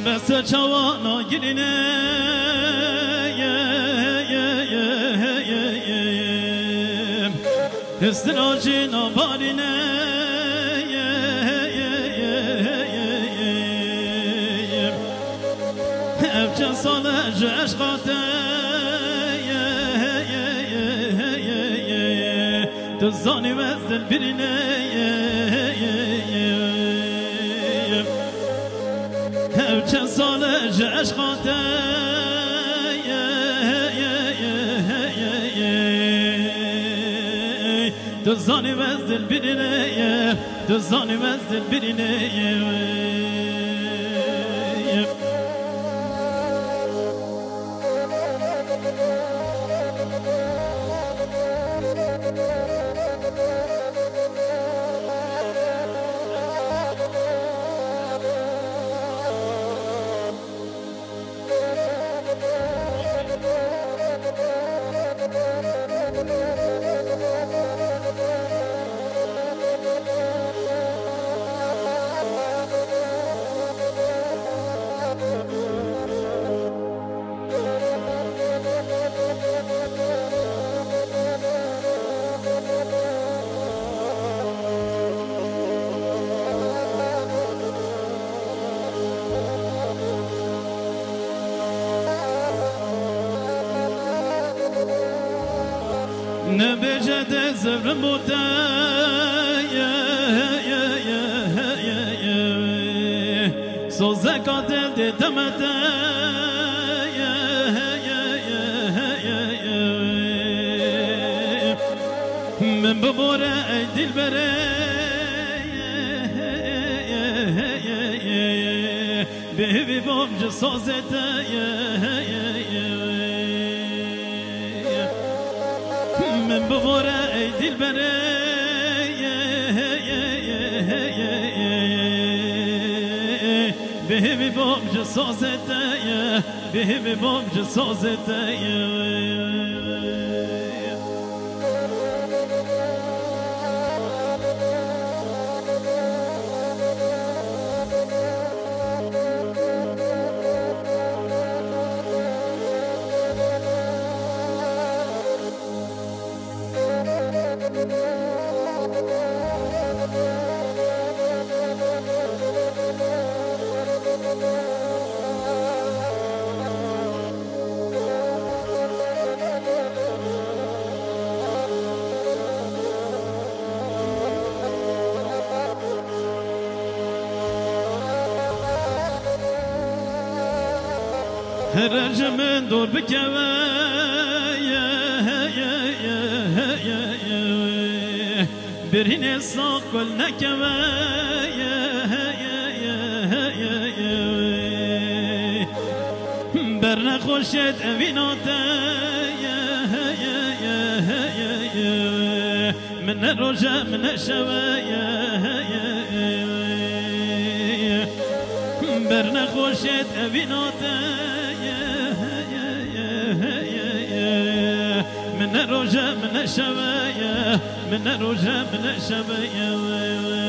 بس جوانا گرینه استراجی نبارینه افجا سال جش خاطه تزانی وزدل برینه افجا سال جش خاطه تزانی وزدل برینه تزانی وزدل برینه نبجد زبر بوتا سوزك دل دمتا من ببورة اي دلبرة بهبي بومج صوزتا من ببورة اي دلبرة بهبي بومج صوزتا بهبي بومج صوزتا رجم دور بكوا برهن ساق كل نكوا برنا خوشت اويناتا من الرجاء من الشوايا برنا خوشت اويناتا من الرجاء من الشوايا من الرجاء من الشوايا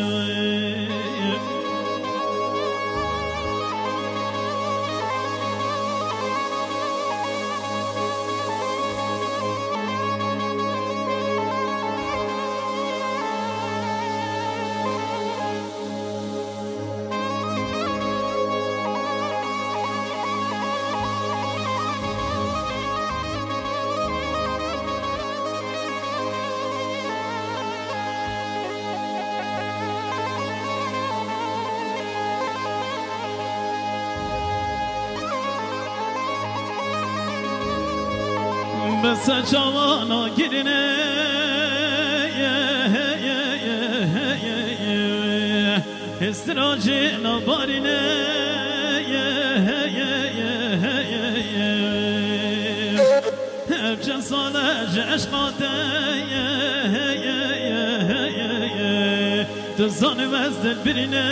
بس جوانا گرینه استراجی نبارینه ابجن ساله جش خاطه تزانی وزدل برینه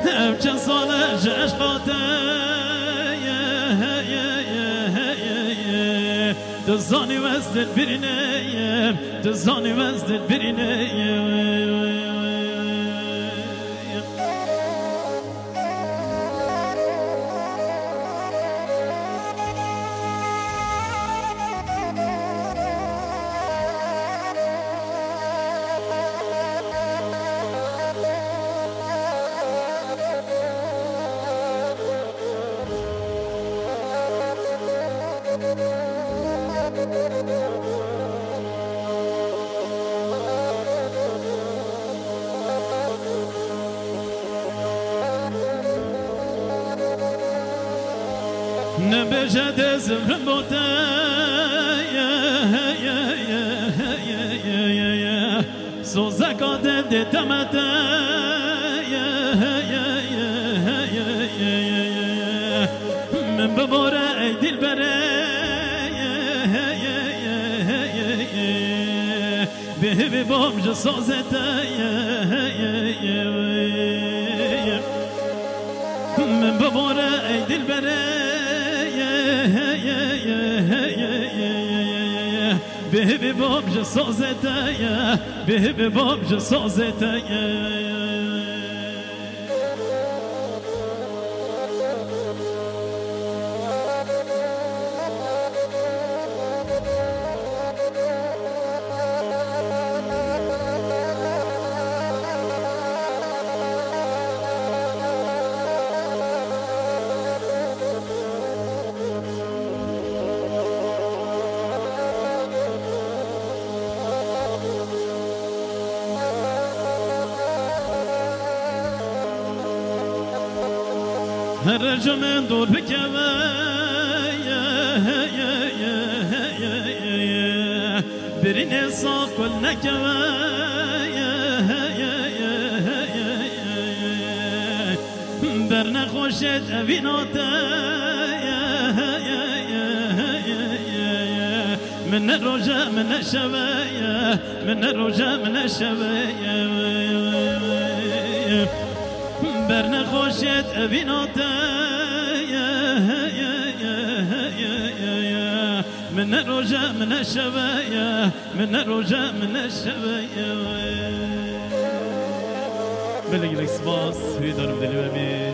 ابجن ساله جش خاطه تزانی وزدل برینه تزانی وزدل برینه نبجد زفرم بوتا سوزك عدد تمتا من ببورة ايدي البري به بومج صوزتا من ببورة ايدي البري به بومج صوزتا به بومج صوزتا هرج من دور بكوا برين صاق كل نكوا برنا خوشت أبيناتا من الرجاء من الشبايا من الرجاء من الشبايا برنا خوشت أبيناتا من الرجاء من الشبايا من الرجاء من الشبايا بلغ لك سباس في درب دلوامي